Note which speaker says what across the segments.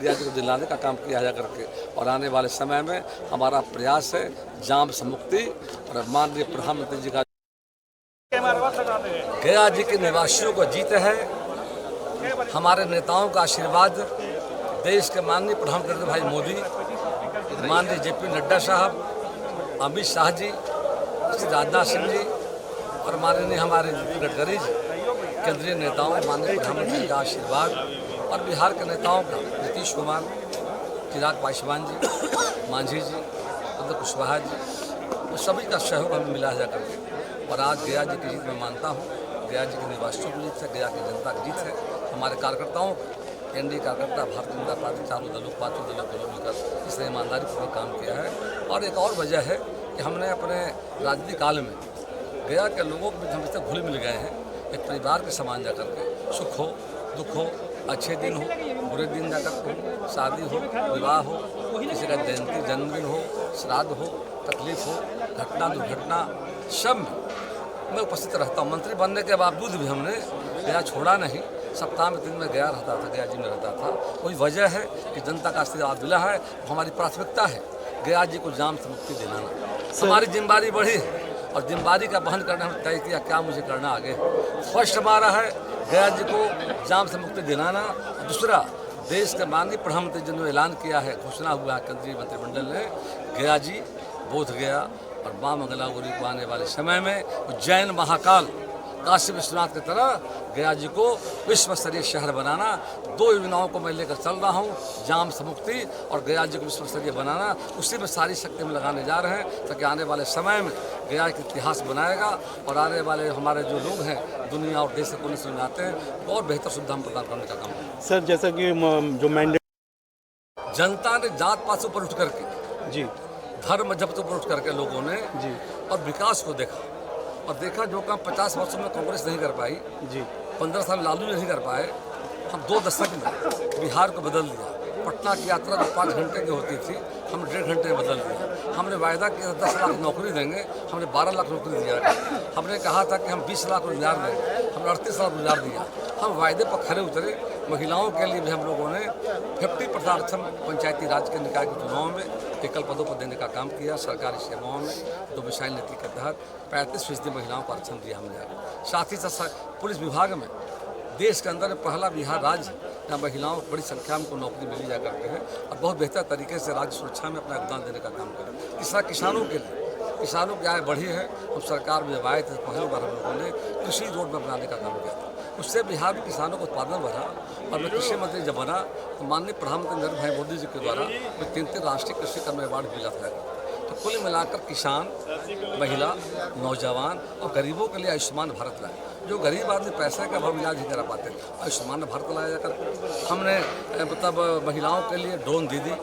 Speaker 1: गया जी को दिलाने का काम किया जा करके। और आने वाले समय में हमारा प्रयास है जाम से मुक्ति और माननीय प्रधानमंत्री जी का गया जी के निवासियों को जीत है। हमारे नेताओं का आशीर्वाद, देश के माननीय प्रधानमंत्री भाई मोदी, माननीय जेपी नड्डा साहब, अमित शाह जी, श्री राजनाथ सिंह जी और माननीय हमारे गडकरी जी, केंद्रीय नेताओं, माननीय प्रधानमंत्री का आशीर्वाद और बिहार के नेताओं का नीतीश कुमार, चिराग पासवान जी, मांझी जी, उद्धव कुशवाहा जी, तो सभी का सहयोग हमें मिला है जाकर। और आज गया जी की जीत मैं मानता हूँ, गया जी के निवासियों की जीत है, गया की जनता की जीत है, हमारे कार्यकर्ताओं, एनडीए कार्यकर्ता, भारतीय जनता पार्टी, चारों दलों पांचों दलों मिलकर इसने ईमानदारी पूर्वक काम किया है। और एक और वजह है कि हमने अपने राजनीतिक काल में गया के लोगों के बीच हम इससे घुल मिल गए हैं, एक परिवार के समान जा करके, सुख हो दुख हो, अच्छे दिन हो बुरे दिन जाकर हो, शादी हो विवाह हो, किसी का जयंती जन्मदिन हो, श्राद्ध हो, तकलीफ हो, घटना दुर्घटना, सब में उपस्थित रहता हूँ। मंत्री बनने के बावजूद भी हमने गया छोड़ा नहीं, सप्ताह में 3 में गया रहता था, गया जी में रहता था। कोई वजह है कि जनता का आशीर्वाद मिला है, हमारी प्राथमिकता है गया जी को जाम से मुक्ति दिलाना। हमारी जिम्मेदारी बढ़ी है और जिम्मेदारी का वहन करना हमने तय किया, क्या मुझे करना आगे। फर्स्ट हमारा है गया जी को जाम से मुक्ति दिलाना। दूसरा, देश के माननीय प्रधानमंत्री जी ने ऐलान किया है, घोषणा हुआ है केंद्रीय मंत्रिमंडल ने, गया जी, बोध गया और माँ मंगला गौरी को आने वाले समय में उज्जैन महाकाल काशी विश्वनाथ की तरह गया जी को विश्व स्तरीय शहर बनाना। 2 योजनाओं को मैं लेकर चल रहा हूँ, जाम से मुक्ति और गया जी को विश्व स्तरीय बनाना। उसी में सारी शक्ति में लगाने जा रहे हैं ताकि आने वाले समय में गया का इतिहास बनाएगा और आने वाले हमारे जो लोग हैं दुनिया और देश के कोने से आते हैं और बेहतर सुविधा प्रदान करने का काम है।
Speaker 2: सर, जैसा कि जो मैंडेट
Speaker 1: जनता ने जात पात से ऊपर उठ करके
Speaker 2: जी,
Speaker 1: धर्म जब से ऊपर उठ करके लोगों ने
Speaker 2: जी
Speaker 1: और विकास को देखा और देखा जो काम 50 वर्षों में कांग्रेस नहीं कर पाई,
Speaker 2: जी
Speaker 1: 15 साल लालू नहीं कर पाए, हम 2 दशक में बिहार को बदल दिया। पटना की यात्रा जो 5 घंटे की होती थी हम 1.5 घंटे में बदल दिया। हमने वायदा किया 10 लाख नौकरी देंगे, हमने 12 लाख नौकरी दिया। हमने कहा था कि हम 20 लाख रोजगार देंगे, हमने 38 लाख रोजगार दिया। हम वायदे पर खरे उतरे। महिलाओं के लिए भी हम लोगों ने 50% आरक्षण पंचायती राज के निकाय के चुनाव में एकल पदों पर देने का काम किया। सरकारी सेवाओं में 2 विशाल नीति के तहत 35% महिलाओं को आरक्षण दिया हमने। साथ ही साथ पुलिस विभाग में देश के अंदर पहला बिहार राज्य जहाँ महिलाओं को बड़ी संख्या में को नौकरी मिली जा करते हैं और बहुत बेहतर तरीके से राज्य सुरक्षा में अपना योगदान देने का काम करें। तीसरा, किसानों के लिए, किसानों की आय बढ़ी है। हम सरकार में जब आए थे पहली बार हम लोगों ने कृषि रोड में बनाने का काम किया था, उससे बिहार में किसानों का उत्पादन बढ़ा। और मैं कृषि मंत्री जब बना तो माननीय प्रधानमंत्री नरेंद्र भाई मोदी जी के द्वारा मैं 3 राष्ट्रीय कृषि कर्म अवार्ड मिला था। तो कुल मिलाकर किसान, महिला, नौजवान और गरीबों के लिए आयुष्मान भारत लाए। जो गरीब आदमी पैसे का भाव इलाज नहीं करा पाते, आयुष्मान भारत लाया जाकर हमने मतलब महिलाओं के लिए ड्रोन दीदी,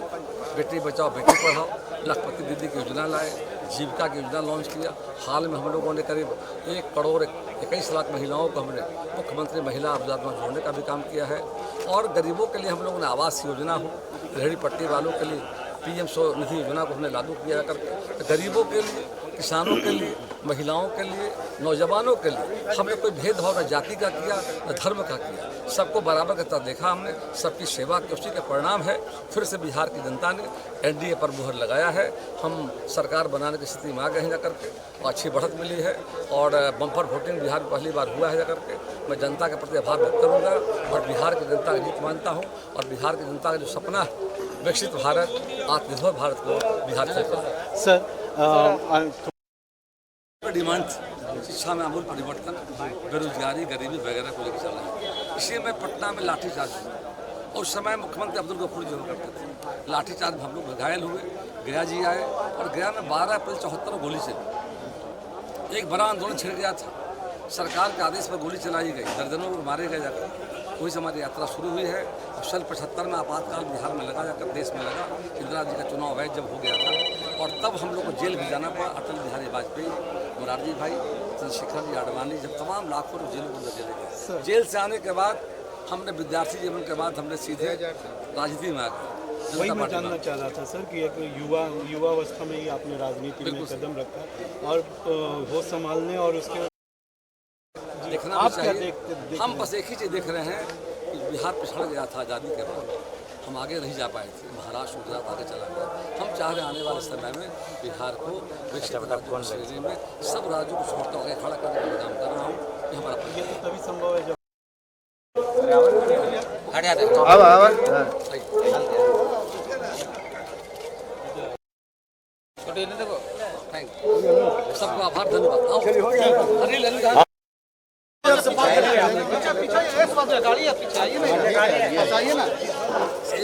Speaker 1: बेटी बचाओ बेटी पढ़ाओ, लखपति दीदी की योजना लाए, जीविका की योजना लॉन्च किया। हाल में हम लोगों ने करीब 1 करोड़ 21 लाख महिलाओं को हमने मुख्यमंत्री महिला रोजगार में जोड़ने का भी काम किया है। और गरीबों के लिए हम लोगों ने आवास योजना हो, रेहड़ी पट्टी वालों के लिए PM स्वनिधि योजना को हमने लागू किया करके गरीबों के लिए, किसानों के लिए, महिलाओं के लिए, नौजवानों के लिए हमने कोई भेदभाव न जाति का किया न धर्म का किया, सबको बराबर करता देखा हमने, सबकी सेवा की। उसी का परिणाम है फिर से बिहार की जनता ने NDA पर मुहर लगाया है। हम सरकार बनाने की स्थिति में आ गए हैं जाकर के और अच्छी बढ़त मिली है और बम्पर वोटिंग बिहार में पहली बार हुआ है जाकर के। मैं जनता के प्रति आभार व्यक्त करूँगा और बिहार की जनता की जीत मानता हूँ और बिहार की जनता का जो सपना है विकसित भारत, आत्मनिर्भर भारत को बिहार से
Speaker 2: सर
Speaker 1: डिमांड शिक्षा में आमूल परिवर्तन, बेरोजगारी, गरीबी वगैरह को लेकर चल रहा है। इसी में पटना में लाठीचार्ज हुआ और उस समय मुख्यमंत्री अब्दुल गफूर जी करते थे। लाठीचार्ज में हम लोग घायल हुए, गया जी आए और गया में 12 अप्रैल 74 गोली चली। एक बड़ा आंदोलन छिड़ गया था, सरकार के आदेश पर गोली चलाई गई, दर्जनों लोग मारे गए जाकर। वही से हमारी यात्रा शुरू हुई है। सन 75 में आपातकाल बिहार में लगा जाकर देश में लगा, इंदिरा जी का चुनाव अवैध जब हो गया था और तब हम लोग को जेल भी जाना पड़ा। अटल बिहारी वाजपेयी, मोरारजी भाई, चंद्रशेखर जी, आडवाणी, जब तमाम लाखों लोग जेल में चले गए। जेल से आने के बाद हमने विद्यार्थी जीवन के बाद हमने सीधे राजनीति में आ गए।
Speaker 2: वही मैं जानना चाह रहा था सर कि एक युवावस्था में ही आपने राजनीति में कदम रखा और होश संभालने और उसके
Speaker 1: देखना भी चाहिए। हम बस एक ही चीज़ देख रहे हैं कि बिहार पिछड़ गया था आज़ादी के बाद, हम आगे नहीं जा पाए थे, महाराष्ट्र गुजरात आगे चला गया। हम चाह रहे हैं आने वाले समय में बिहार को विकसित राज्यों की श्रेणी में सब राज्यों को छोड़कर आगे खड़ा करने का काम कर रहा हूँ। ये हमारा
Speaker 2: ये तो तभी संभव है जब
Speaker 1: थैंक यू, सबको आभार, धन्यवाद।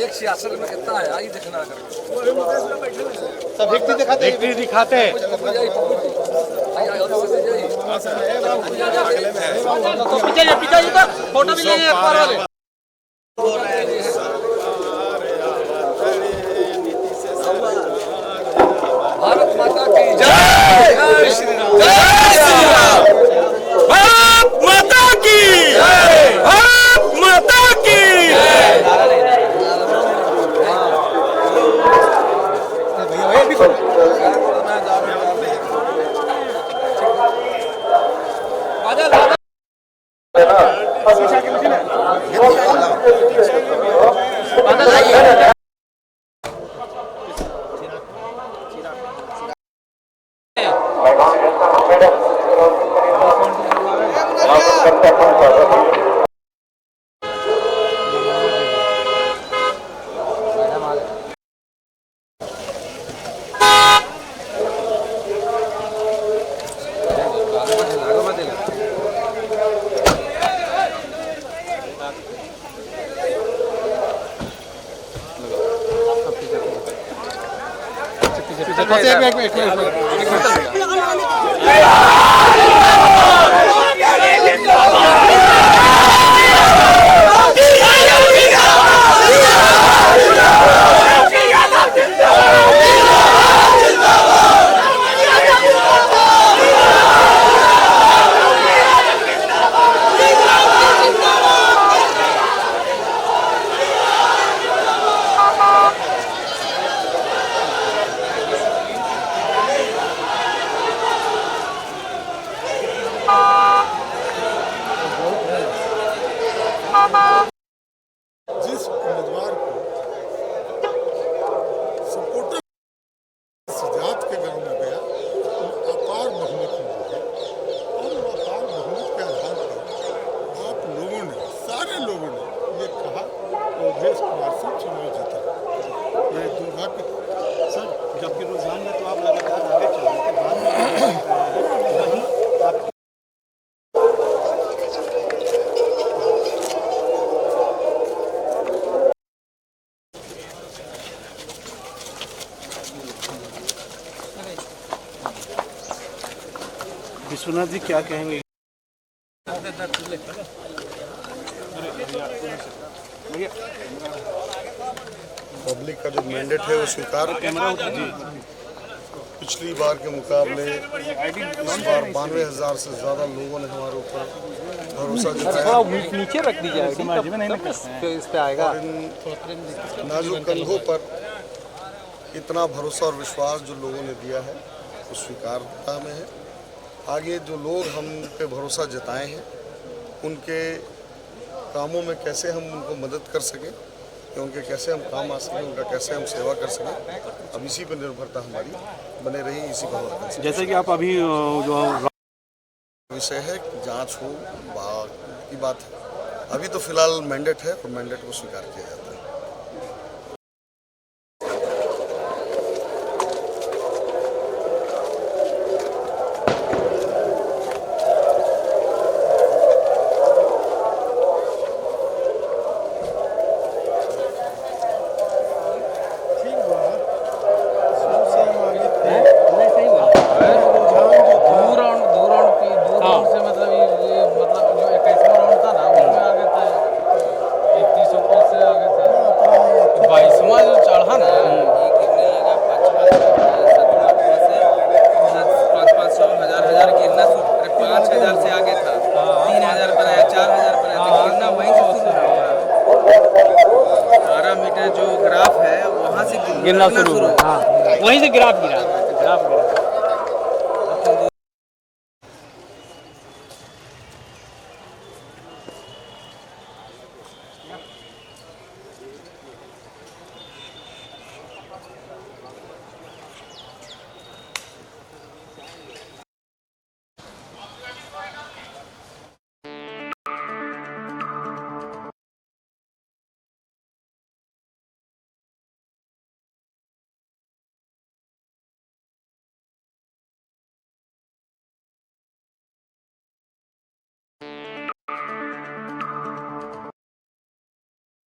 Speaker 1: एक सियासत में कितना है, आई देखना करें।
Speaker 2: सब व्यक्ति दिखाते हैं। फोटो भी लेंगे अखबार वाले।
Speaker 1: भारत माता की जय, जय श्री राम,
Speaker 3: जय श्री राम, भारत माता की जय, भारत माता की
Speaker 4: जिस उम्मीदवार को सपोर्टर जात के गांव में गया, वो अपार बहुमत मिली है और वो अपार बहुमत के आधार पर आप लोगों ने, सारे लोगों ने ये कहा कि अवधेश कुमार सिंह चुनाव जीता। ये दुर्भाग्य
Speaker 2: सर, जबकि रुझान में तो आप लगातार आगे चल रहे थे, बाद में वहीं आप विश्वनाथ जी क्या कहेंगे?
Speaker 4: पब्लिक का जो मैंडेट है वो स्वीकार पिछली बार के मुकाबले इस बार 92,000 से ज़्यादा लोगों ने हमारे ऊपर भरोसा जताया।
Speaker 2: नीचे रख दीजिए, इस पे आएगा।
Speaker 4: और इन नाजुक कंधों पर इतना भरोसा और विश्वास जो लोगों ने दिया है वो स्वीकारता में है। आगे जो लोग हम पे भरोसा जताए हैं उनके कामों में कैसे हम उनको मदद कर सकें, कि उनके कैसे हम काम आ सकें, उनका कैसे हम सेवा कर सकें, अब इसी पर निर्भरता हमारी बने रही, इसी पर
Speaker 2: जैसे कि आप अभी जो
Speaker 4: विषय है जांच हो की बात है। अभी तो फिलहाल मैंडेट है और मैंडेट को स्वीकार किया जाता है।
Speaker 3: गिरना शुरू हुआ, वहीं से ग्राफ गिरा।